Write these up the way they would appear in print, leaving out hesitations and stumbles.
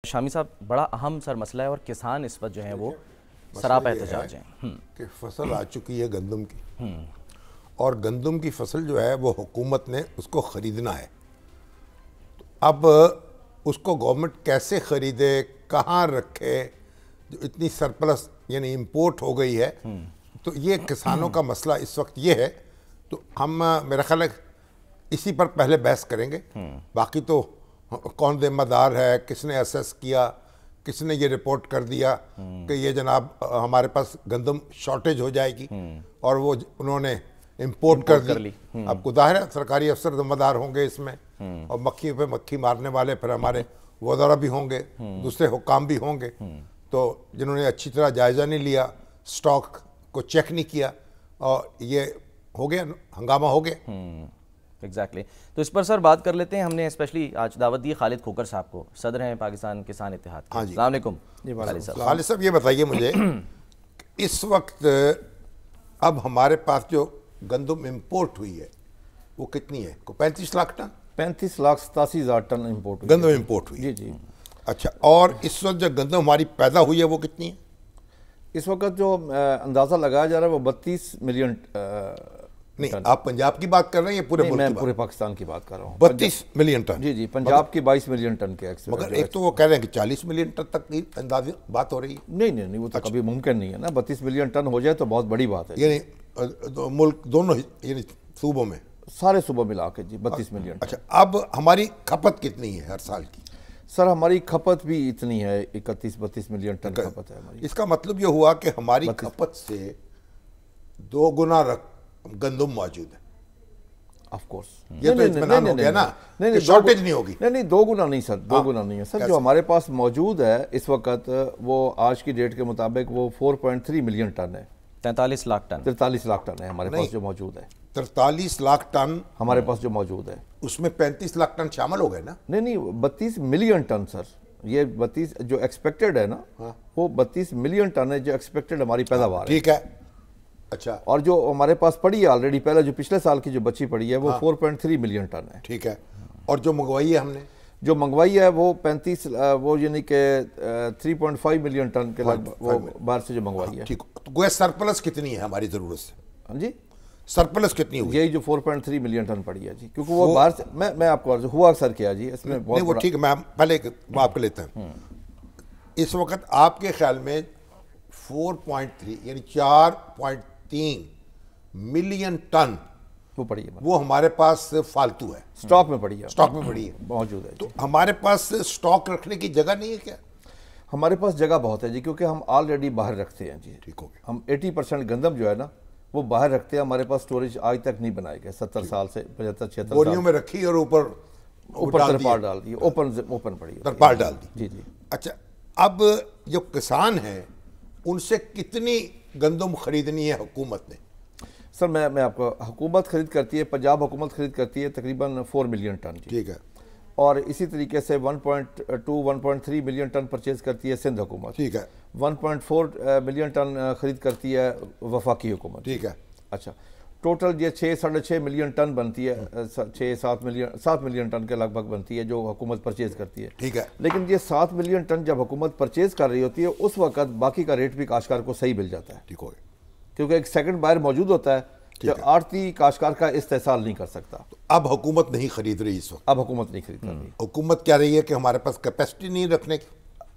شامی صاحب بڑا اہم سر مسئلہ ہے اور کسان اس وقت جو ہیں وہ سراپا احتجاج ہیں کہ فصل آ چکی ہے گندم کی اور گندم کی فصل جو ہے وہ حکومت نے اس کو خریدنا ہے. اب اس کو گورنمنٹ کیسے خریدے, کہاں رکھے, جو اتنی سرپلس یعنی امپورٹ ہو گئی ہے, تو یہ کسانوں کا مسئلہ اس وقت یہ ہے. تو ہم میرا خیال ہے اسی پر پہلے بحث کریں گے. باقی تو کون ذمہ دار ہے, کس نے اسیس کیا, کس نے یہ رپورٹ کر دیا کہ یہ جناب ہمارے پاس گندم شارٹیج ہو جائے گی اور وہ انہوں نے امپورٹ کر لی. اب کو ظاہر ہے سرکاری افسر ذمہ دار ہوں گے اس میں, اور مکھی پہ مکھی مارنے والے پھر ہمارے وزراء بھی ہوں گے, دوسرے حکام بھی ہوں گے, تو جنہوں نے اچھی طرح جائزہ نہیں لیا, سٹاک کو چیک نہیں کیا, اور یہ ہو گیا, ہنگامہ ہو گیا. ایگزیکٹلی. تو اس پر سر بات کر لیتے ہیں. ہم نے اسپیشلی آج دعوت دی خالد کھوکر صاحب کو, صدر ہیں پاکستان کسان اتحاد کے. السلام علیکم خالد صاحب. یہ بتائیے مجھے اس وقت اب ہمارے پاس جو گندم امپورٹ ہوئی ہے وہ کتنی ہے؟ 35 لاکھ ٹن, 35,87,000 ٹن امپورٹ ہوئی, گندم امپورٹ ہوئی. جی جی. اچھا, اور اس وقت جو گندم ہماری پیدا ہوئی ہے وہ کتنی ہے؟ اس وقت جو اندازہ لگایا جا رہا ہے وہ 32 ملین. نہیں, آپ پنجاب کی بات کر رہے ہیں یا پورے ملک کی؟ میں پورے پاکستان کی بات کر رہا ہوں. 32 ملین ٹن. جی جی. پنجاب کی 22 ملین ٹن کے ایکسپورٹ. مگر ایک تو وہ کہہ رہے ہیں کہ 40 ملین ٹن تک کی اندازی بات ہو رہی ہے. نہیں, وہ تو کبھی ممکن نہیں ہے نا. 32 ملین ٹن ہو جائے تو بہت بڑی بات ہے. یعنی ملک دونوں یعنی صوبوں میں, سارے صوبوں ملا کے, جی 32 ملین. اچھا, اب ہماری کھپت کتنی ہے ہر سال کی؟ سر ہماری کھپت بھی اتنی ہے, 31-32 ملین ٹن کھپت ہے ہماری. اس کا مطلب یہ ہوا کہ ہماری کھپت سے 2 گنا گندم موجود ہے. Of course. یہ تو اطمینان ہو گیا نا کہ شارٹیج نہیں ہوگی. نہیں 2 گنا نہیں سر, 2 گنا نہیں ہے سر. جو ہمارے پاس موجود ہے اس وقت وہ آج کی ڈیٹ کے مطابق وہ 4.3 ملین ٹن ہے. 43 لاکھ ٹن. 43 لاکھ ٹن ہے ہمارے پاس جو موجود ہے. 43 لاکھ ٹن ہمارے پاس جو موجود ہے, اس میں 35 لاکھ ٹن شامل ہو گئے نا؟ نہیں 32 ملین ٹن سر. یہ 32 جو ایکسپیکٹڈ ہے نا, وہ 32 ملین ٹن ہے جو ایکسپیکٹڈ ہماری پیداوار ہے. ٹھیک ہے. اچھا, اور جو ہمارے پاس پڑی ہے آلریڈی, پہلے جو پچھلے سال کی جو بچی پڑی ہے وہ 4.3 ملین ٹن ہے. ٹھیک ہے. اور جو منگوائی ہے ہم نے, جو منگوائی ہے وہ 35 وہ یعنی کہ 3.5 ملین ٹن کے لگ وہ باہر سے جو منگوائی ہے. ٹھیک. تو گویا سرپلس کتنی ہے ہماری ضرورت سے؟ ہاں جی, سرپلس کتنی ہوئی؟ یہی جو 4.3 ملین ٹن پڑی ہے جی, کیونکہ وہ باہر سے میں آپ کو ہوا سر کیا جی اس میں نہیں, وہ ٹھیک ہے, میں پہلے آپ کو لیتا ہوں. اس وقت آپ کے خیال میں 4.3 یعنی 4.3 ملین ٹن وہ پڑی ہے, وہ ہمارے پاس فالتو ہے, سٹاک میں پڑی ہے, سٹاک میں پڑی ہے, موجود ہے. تو ہمارے پاس سٹاک رکھنے کی جگہ نہیں ہے کیا؟ ہمارے پاس جگہ بہت ہے جی, کیونکہ ہم آلریڈی باہر رکھتے ہیں جی. ٹھیک ہو گیا. ہم 80% گندم جو ہے نا وہ باہر رکھتے ہیں. ہمارے پاس سٹوریج آج تک نہیں بنائے گئے, 70 سال سے 75-76 بوریوں میں رکھی اور اوپر ترپال ڈال دی, اوپن پڑی ہے, ترپال ڈال دی. جی جی. اچھا, اب جو کسان ہیں ان سے کتنی گندم خریدنی ہے حکومت نے؟ سر میں آپ کو, حکومت خرید کرتی ہے, پنجاب حکومت خرید کرتی ہے تقریباً 4 ملین ٹن جی. ٹھیک ہے. اور اسی طریقے سے 1.3 ملین ٹن پرچیز کرتی ہے سندھ حکومت. ٹھیک ہے. 1.4 ملین ٹن خرید کرتی ہے وفاقی حکومت. ٹھیک ہے. اچھا, ٹوٹل یہ 6-6.5 ملین ٹن بنتی ہے, 7 ملین ٹن کے لگ بھگ بنتی ہے جو حکومت پرچیز کرتی ہے. ٹھیک ہے. لیکن یہ 7 ملین ٹن جب حکومت پرچیز کر رہی ہوتی ہے اس وقت باقی کا ریٹ بھی کاشتکار کو صحیح مل جاتا ہے. ٹھیک ہو گیا. کیونکہ ایک سیکنڈ بائر موجود ہوتا ہے جو آڑتی کاشتکار کا استحصال نہیں کر سکتا. اب حکومت نہیں خرید رہی اس وقت؟ اب حکومت نہیں خرید رہی. حکومت کہہ رہی ہے کہ ہمارے پاس کیپیسٹی نہیں رکھنے کی.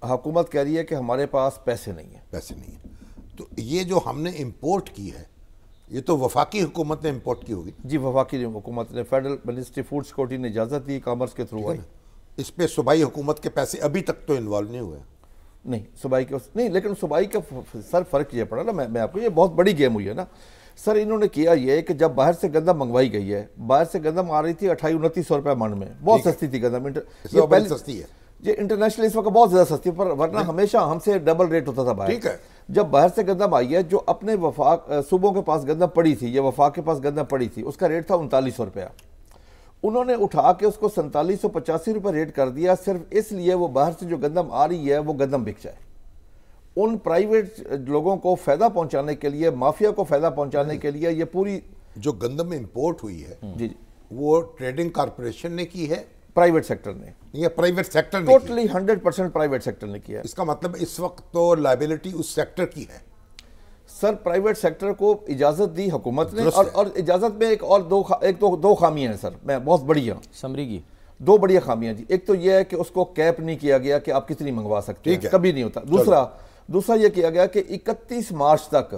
حکومت کہہ رہی ہے کہ ہمارے پاس پیسے نہیں ہیں. پیسے نہیں ہیں. تو یہ جو ہم نے امپورٹ کی ہے یہ تو وفاقی حکومت نے امپورٹ کی ہوگی؟ جی, وفاقی حکومت نے, فیڈرل منسٹری فوڈ سیکورٹی نے اجازت دی, کامرس کے تھرو آئی. اس پہ صوبائی حکومت کے پیسے ابھی تک تو انوالو نہیں ہوئے؟ نہیں, صوبائی کے نہیں, لیکن صوبائی کا سر فرق یہ پڑا نا, میں آپ کو, یہ بہت بڑی گیم ہوئی ہے نا سر. انہوں نے کیا یہ کہ جب باہر سے گندم منگوائی گئی ہے, باہر سے گندم آ رہی تھی 2800-2900 روپے من میں, بہت سستی تھی گندم. یہ پہلے سستی ہے یہ انٹرنیشنل اس وقت بہت زیادہ سستی ہے, پر ورنہ ہمیشہ ہم سے ڈبل ریٹ ہوتا تھا باہر. ٹھیک ہے. جب باہر سے گندم آئی ہے, جو اپنے وفاق صوبوں کے پاس گندم پڑی تھی, یہ وفاق کے پاس گندم پڑی تھی, اس کا ریٹ تھا 3900 روپیہ. انہوں نے اٹھا کے اس کو 4785 روپے ریٹ کر دیا, صرف اس لیے وہ باہر سے جو گندم آ رہی ہے وہ گندم بک جائے. ان پرائیویٹ لوگوں کو فائدہ پہنچانے کے لیے, مافیا کو فائدہ پہنچانے کے لیے یہ پوری جو گندم امپورٹ ہوئی ہے جی وہ ٹریڈنگ کارپوریشن نے کی ہے پرائیویٹ سیکٹر نے، یہ پرائیویٹ سیکٹر نے ٹوٹلی 100% پرائیویٹ سیکٹر نے کیا. اس کا مطلب اس وقت تو لائبلٹی اس سیکٹر کی ہے. سر پرائیویٹ سیکٹر کو اجازت دی حکومت نے، اور اجازت میں ایک دو خامیاں ہیں سر، میں بہت بڑی ہیں سمری کی، دو بڑی خامیاں جی. ایک تو یہ ہے کہ اس کو کیپ نہیں کیا گیا کہ آپ کتنی منگوا سکتے ہیں، کبھی نہیں ہوتا. دوسرا یہ کیا گیا کہ 31 مارچ تک،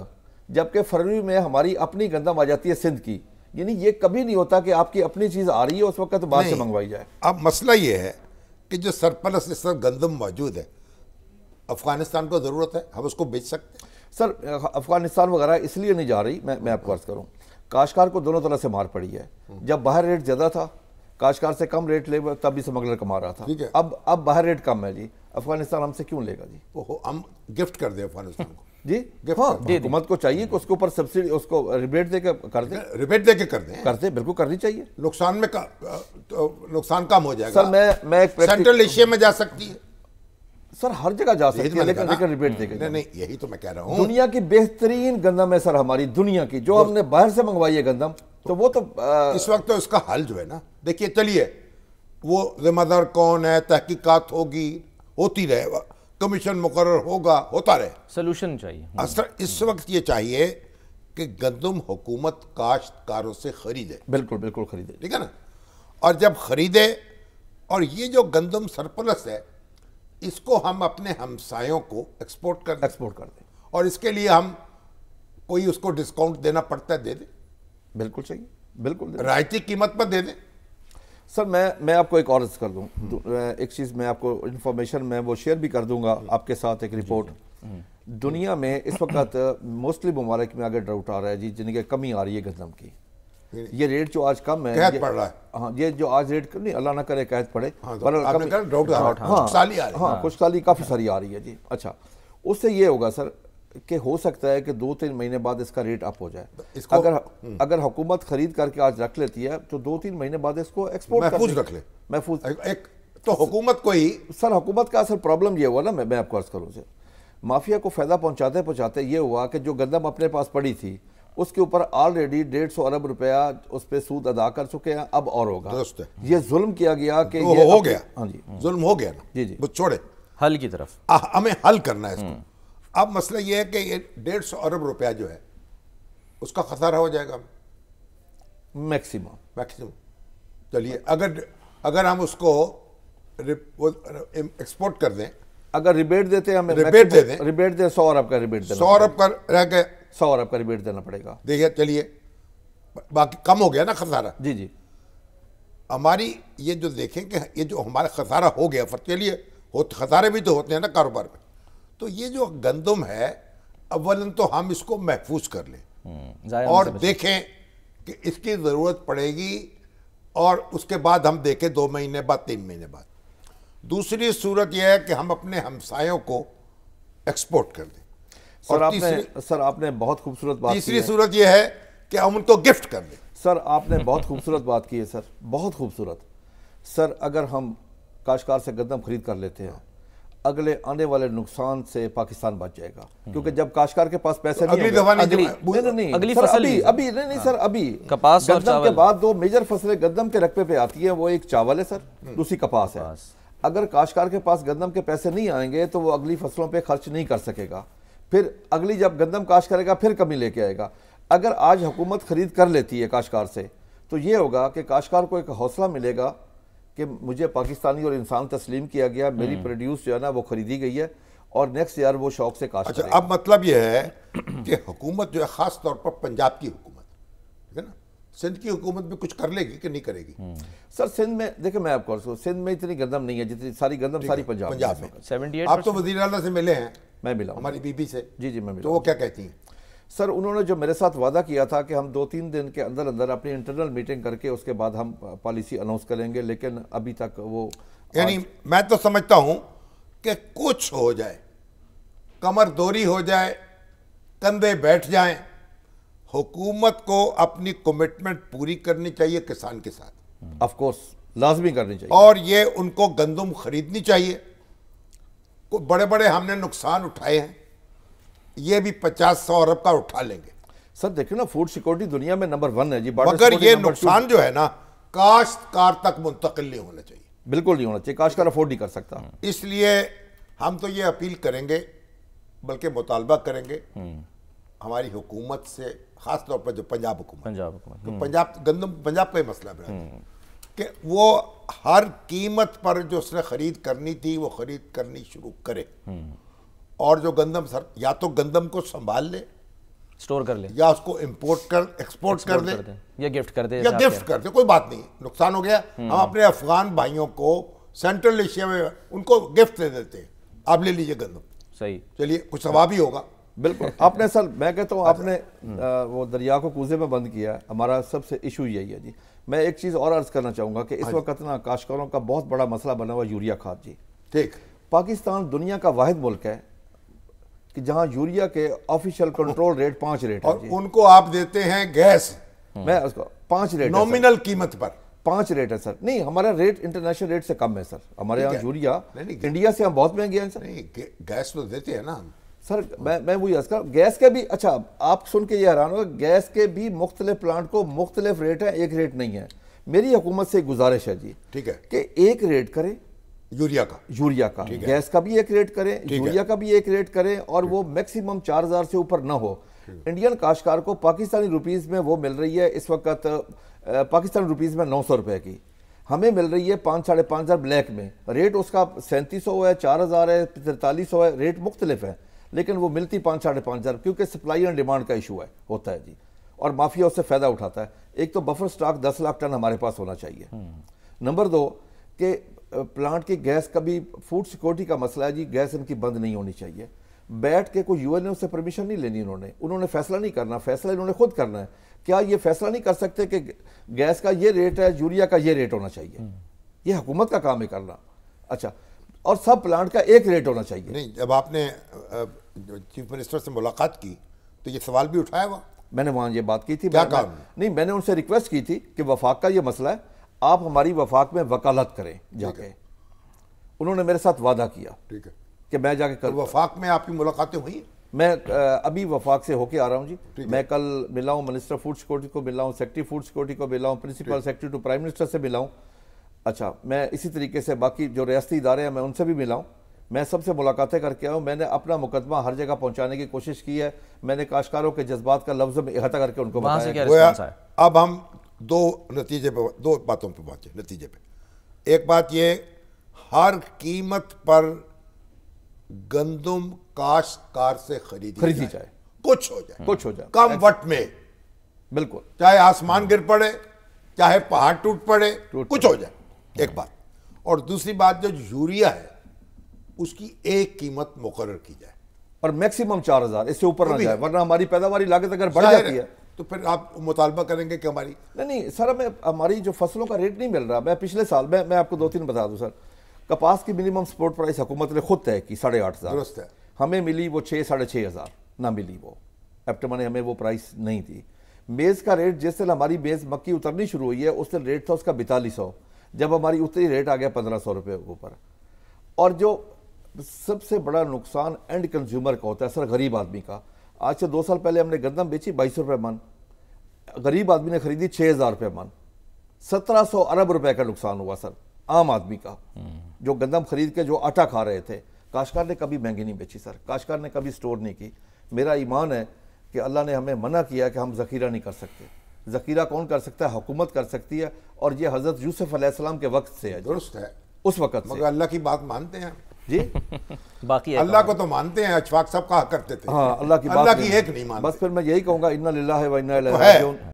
جبکہ فروری میں ہماری اپنی گندم آ جاتی ہے سندھ کی، یعنی یہ کبھی نہیں ہوتا کہ آپ کی اپنی چیز آ رہی ہے اس وقت بعد سے منگوائی جائے. اب مسئلہ یہ ہے کہ جو سرپلس اس وقت گندم موجود ہے، افغانستان کو ضرورت ہے، ہم اس کو بیچ سکتے ہیں. سر افغانستان وغیرہ اس لیے نہیں جا رہی، میں آپ کو عرض کروں، کاشتکار کو دونوں طرح سے مار پڑی ہے. جب باہر ریٹ زیادہ تھا، کاشتکار سے کم ریٹ لے تب بھی سمگلر کما رہا تھا. اب باہر ریٹ کم ہے جی، افغانستان ہم سے کیوں لے گا جی؟ ہم گفٹ کر دیں افغانستان کو جی. ہاں حکومت کو چاہیے کہ اس کے اوپر سبسڈی، اس کو ریبیٹ دے کے کر دیں. ریبیٹ دے کے کر دیں، بالکل کرنی چاہیے. نقصان کم ہو جائے گا. سر میں سینٹرل ایشیا میں جا سکتی ہے سر، ہر جگہ جا سکتی ہے، لیکن ریبیٹ دے کے. نہیں، یہی تو میں کہہ رہا ہوں. دنیا کی بہترین گندم ہے سر ہماری، دنیا کی، جو ہم نے باہر سے منگوائی ہے گندم، تو وہ تو اس وقت تو اس کا حل جو ہے نا، دیکھیے چلیے وہ ذمہ دار کون ہے، تحقیقات ہوتی رہے، کمیشن مقرر ہوگا، ہوتا رہے، سلوشن چاہیے. اس وقت یہ چاہیے کہ گندم حکومت کاشتکاروں سے خریدے. بالکل خریدے، ٹھیک ہے نا. اور جب خریدے، اور یہ جو گندم سرپلس ہے اس کو ہم اپنے ہمسایوں کو ایکسپورٹ کر دیں، اور اس کے لیے ہم کوئی اس کو ڈسکاؤنٹ دینا پڑتا ہے، دے دیں. بالکل چاہیے، بالکل رعایتی قیمت پر دے دیں. سر میں آپ کو ایک اور عرض کر دوں، ایک چیز میں آپ کو انفارمیشن میں وہ شیئر بھی کر دوں گا آپ کے ساتھ. ایک رپورٹ دنیا میں اس وقت موسٹلی ممالک میں اگر ڈراؤٹ آ رہا ہے جی، جن کی کمی آ رہی ہے گندم کی. یہ ریٹ جو آج کم ہے، قحط پڑ رہا ہے. ہاں، یہ جو آج ریٹ نہیں، اللہ نہ کرے قحط پڑے، کچھ سالی کافی ساری آ رہی ہے جی. اچھا، اس سے یہ ہوگا سر کہ ہو سکتا ہے کہ 2-3 مہینے بعد اس کا ریٹ اپ ہو جائے. اگر حکومت خرید کر کے آج رکھ لیتی ہے تو 2-3 مہینے بعد اس کو ایکسپورٹ محفوظ رکھ لے. محفوظ ایک تو حکومت کو ہی سر، حکومت کا اصل پرابلم یہ ہوا نا، میں آپ کو عرض کروں سے، مافیا کو فائدہ پہنچاتے یہ ہوا کہ جو گندم اپنے پاس پڑی تھی اس کے اوپر آلریڈی 150 ارب روپیہ اس پہ سود ادا کر چکے ہیں، اب اور ہوگا. درست ہے. یہ ظلم کیا گیا کہ یہ ہو گیا. ہاں جی، ظلم ہو گیا نا. جی وہ چھوڑے حل کی طرف، ہمیں حل کرنا ہے اس کو. اب مسئلہ یہ ہے کہ یہ 150 ارب روپیہ جو ہے اس کا خسارہ ہو جائے گا میکسیمم. چلیے اگر ہم اس کو ایکسپورٹ کر دیں، اگر ریبیٹ دیتے ہیں، ہمیں ریبیٹ دے دیں، ریبیٹ دیں 100 ارب کا ریبیٹ دینا، 100 ارب کا رہ گئے، 100 ارب کا ریبیٹ دینا پڑے گا. دیکھیے چلیے باقی کم ہو گیا نا خسارہ. جی ہماری یہ جو دیکھیں کہ یہ جو ہمارا خسارہ ہو گیا، چلیے خسارے بھی تو ہوتے ہیں نا کاروبار میں. تو یہ جو گندم ہے، اولاً تو ہم اس کو محفوظ کر لیں اور دیکھیں کہ اس کی ضرورت پڑے گی، اور اس کے بعد ہم دیکھیں 2 مہینے بعد، 3 مہینے بعد. دوسری صورت یہ ہے کہ ہم اپنے ہمسایوں کو ایکسپورٹ کر دیں. سر آپ نے بہت خوبصورت بات کی ہے. تیسری صورت یہ ہے کہ ہم ان کو گفٹ کر دیں. سر آپ نے بہت خوبصورت بات کی ہے سر، بہت خوبصورت. سر اگر ہم کاشتکار سے گندم خرید کر لیتے ہیں، اگلے آنے والے نقصان سے پاکستان بچ جائے گا. کیونکہ جب کاشتکار کے پاس پیسے نہیں ابھی گندم کے بعد 2 میجر فصلیں گندم کے رقبے پہ آتی ہیں، وہ ایک چاول ہے سر، دوسری کپاس ہے. اگر کاشتکار کے پاس گندم کے پیسے نہیں آئیں گے تو وہ اگلی فصلوں پہ خرچ نہیں کر سکے گا. پھر اگلی جب گندم کاشت کرے گا پھر کمی لے کے آئے گا. اگر آج حکومت خرید کر لیتی ہے کاشتکار سے تو یہ ہوگا کہ کاشتکار کو ایک حوصلہ ملے گا کہ مجھے پاکستانی اور انسان تسلیم کیا گیا، میری پروڈیوس جو ہے نا وہ خریدی گئی ہے، اور نیکسٹ ایئر وہ شوق سے کاشت کرے گا. اب مطلب یہ ہے کہ حکومت جو ہے، خاص طور پر پنجاب کی حکومت ٹھیک ہے نا، سندھ کی حکومت بھی کچھ کر لے گی کہ نہیں کرے گی؟ سر سندھ میں دیکھیں، میں آپ کو سندھ میں اتنی گندم نہیں ہے جتنی ساری گندم ساری پنجاب میں. 78 آپ تو وزیر اعلیٰ سے ملے ہیں؟ میں ملا ہوں ہماری بی بی سے. جی میں ملا. تو وہ کیا کہتی ہیں؟ سر انہوں نے جو میرے ساتھ وعدہ کیا تھا کہ ہم 2-3 دن کے اندر اپنی انٹرنل میٹنگ کر کے اس کے بعد ہم پالیسی اناؤنس کریں گے، لیکن ابھی تک وہ، یعنی میں تو سمجھتا ہوں کہ کچھ ہو جائے، کمر دوری ہو جائے، کندھے بیٹھ جائیں، حکومت کو اپنی کمٹمنٹ پوری کرنی چاہیے کسان کے ساتھ. آف کورس لازمی کرنی چاہیے. اور یہ ان کو گندم خریدنی چاہیے. بڑے بڑے ہم نے نقصان اٹھائے ہیں، یہ بھی 50-100 ارب کا اٹھا لیں گے. سر دیکھیں نا، فوڈ سیکورٹی دنیا میں نمبر 1 ہے جی، مگر یہ نقصان جو ہے نا کاشتکار تک منتقل نہیں ہونا چاہیے. بالکل نہیں ہونا چاہیے، کاشتکار افورڈ نہیں کر سکتا۔ اس لیے ہم تو یہ اپیل کریں گے، بلکہ مطالبہ کریں گے ہماری حکومت سے، خاص طور پر جو پنجاب حکومت، پنجاب کا ہی مسئلہ ہے کہ وہ ہر قیمت پر جو اس نے خرید کرنی تھی وہ خرید کرنی شروع کرے، اور جو گندم یا تو گندم کو سنبھال لے، سٹور کر لے، یا اس کو ایکسپورٹ کر دے، یا گفٹ کر دے، کوئی بات نہیں، نقصان ہو گیا، ہم اپنے افغان بھائیوں کو سینٹرل ایشیا میں ان کو گفٹ دے دیتے ہیں، آپ لے لیجئے گندم، صحیح، چلیے کچھ ثواب ہی ہوگا۔ بالکل، آپ نے سر میں کہتا ہوں آپ نے وہ دریا کو کوزے میں بند کیا ہے، ہمارا سب سے ایشو یہی ہے جی۔ میں ایک چیز اور عرض کرنا چاہوں گا کہ اس وقت نا کاشتکاروں کا بہت بڑا مسئلہ بنا ہوا یوریا کھاد جی۔ ٹھیک، پاکستان دنیا کا واحد ملک ہے کہ جہاں یوریا کے آفیشیل کنٹرول ریٹ 5 ریٹ ہے اور ان کو آپ دیتے ہیں گیس، میں اس کو 5 ریٹ نومینل قیمت پر 5 ریٹ ہے سر، نہیں ہمارا ریٹ انٹرنیشنل ریٹ سے کم ہے سر، ہمارے یہاں یوریا انڈیا سے ہم بہت مہنگے ہیں سر۔ نہیں گیس تو دیتے ہیں نا سر، میں وہی عرض کر گیس کے بھی، اچھا آپ سن کے یہ حیران ہوگا، گیس کے بھی مختلف پلانٹ کو مختلف ریٹ ہے، ایک ریٹ نہیں ہے۔ میری حکومت سے گزارش ہے جی، ٹھیک ہے، کہ ایک ریٹ کریں یوریا کا، گیس کا بھی ایک ریٹ کریں، یوریا کا بھی ایک ریٹ کریں، اور وہ میکسیمم 4000 سے اوپر نہ ہو۔ انڈین کاشتکار کو پاکستانی روپیز میں وہ مل رہی ہے اس وقت، پاکستانی روپیز میں 900 روپے کی، ہمیں مل رہی ہے 5 ساڑھے 5000 بلیک میں، ریٹ اس کا 3700 ہے، 4000 ہے، 4300 ہے، ریٹ مختلف ہے، لیکن وہ ملتی 5 ساڑھے 5000، کیونکہ سپلائی اینڈ ڈیمانڈ کا ایشو ہوتا ہے جی، اور مافیا اس سے فائدہ اٹھاتا ہے۔ ایک تو بفر سٹاک 10 لاکھ ٹن ہمارے پاس ہونا چاہیے۔ نمبر 2 کہ پلانٹ کی گیس کا بھی فوڈ سیکورٹی کا مسئلہ ہے جی، گیس ان کی بند نہیں ہونی چاہیے۔ بیٹھ کے کوئی یو این او سے پرمیشن نہیں لینی، انہوں نے فیصلہ نہیں کرنا، فیصلہ انہوں نے خود کرنا ہے۔ کیا یہ فیصلہ نہیں کر سکتے کہ گیس کا یہ ریٹ ہے، یوریا کا یہ ریٹ ہونا چاہیے؟ یہ حکومت کا کام ہے کرنا۔ اچھا، اور سب پلانٹ کا ایک ریٹ ہونا چاہیے۔ نہیں، جب آپ نے چیف منسٹر سے ملاقات کی تو یہ سوال بھی اٹھایا ہوا؟ میں نے وہاں یہ بات کی تھی، کیا کہا؟ نہیں، میں نے ان سے ریکویسٹ کی تھی کہ وفاق کا یہ مسئلہ ہے، آپ ہماری وفاق میں وکالت کریں جا کے۔ انہوں نے میرے ساتھ وعدہ کیا ٹھیک ہے کہ میں جا کے وفاق میں آپ کی ملاقاتیں ہوئی؟ میں ابھی وفاق سے ہو کے آ رہا ہوں جی، میں کل ملا ہوں منسٹر فوڈ سیکورٹی کو ملا ہوں، سیکرٹری فوڈ سیکورٹی کو ملا ہوں، principal secretary to prime minister سے ملا ہوں۔ اچھا، میں اسی طریقے سے باقی جو ریاستی ادارے ہیں میں ان سے بھی ملا ہوں، میں سب سے ملاقاتیں کر کے آیا ہوں۔ میں نے اپنا مقدمہ ہر جگہ پہنچانے کی کوشش کی ہے، میں نے کاشتکاروں کے جذبات کا لفظ میں احاطہ کر کے ان کو بتایا۔ اب ہم دو باتوں پہ پہنچے نتیجے پہ۔ ایک بات یہ، ہر قیمت پر گندم کاشتکار سے خریدی جائے، کچھ ہو جائے کم وقت میں، بالکل، چاہے آسمان گر پڑے، چاہے پہاڑ ٹوٹ پڑے، کچھ ہو جائے، ایک بات۔ اور دوسری بات، جو یوریا ہے اس کی ایک قیمت مقرر کی جائے، اور میکسیمم 4000، اس سے اوپر نہ جائے، ورنہ ہماری پیداواری لاگت اگر بڑھ جاتی ہے تو پھر آپ مطالبہ کریں گے کہ ہماری نہیں سر، ہماری جو فصلوں کا ریٹ نہیں مل رہا۔ میں پچھلے سال میں آپ کو 2-3 بتا دوں سر، کپاس کی منیمم سپورٹ پرائس حکومت نے خود طے کی 8500، درست ہے، ہمیں ملی وہ 6-6500، نہ ملی وہ ایپٹما نے ہمیں وہ پرائس نہیں تھی۔ میز کا ریٹ جس دن ہماری میز مکی اترنی شروع ہوئی ہے اس دن ریٹ تھا اس کا 4200، جب ہماری اتری ریٹ آ گیا 1500 روپے اوپر۔ اور جو سب سے بڑا نقصان اینڈ کنزیومر کا ہوتا ہے سر، غریب آدمی کا۔ آج سے 2 سال پہلے ہم نے گندم بیچی 2200 روپے من، غریب آدمی نے خریدی 6000 روپے من، 1700 ارب روپے کا نقصان ہوا سر عام آدمی کا، جو گندم خرید کے جو آٹا کھا رہے تھے۔ کاشتکار نے کبھی مہنگی نہیں بیچی سر، کاشتکار نے کبھی سٹور نہیں کی۔ میرا ایمان ہے کہ اللہ نے ہمیں منع کیا کہ ہم ذخیرہ نہیں کر سکتے۔ ذخیرہ کون کر سکتا ہے؟ حکومت کر سکتی ہے، اور یہ حضرت یوسف علیہ السلام کے وقت سے ہے۔ درست ہے، اس وقت سے۔ مگر اللہ کی بات مانتے ہیں جی، باقی اللہ کو تو مانتے ہیں، اشفاق صاحب کہا کرتے تھے ہاں، اللہ کی اللہ کی ایک نہیں مانتے۔ بس پھر میں یہی کہوں گا، انا للہ و انا الیہ راجعون۔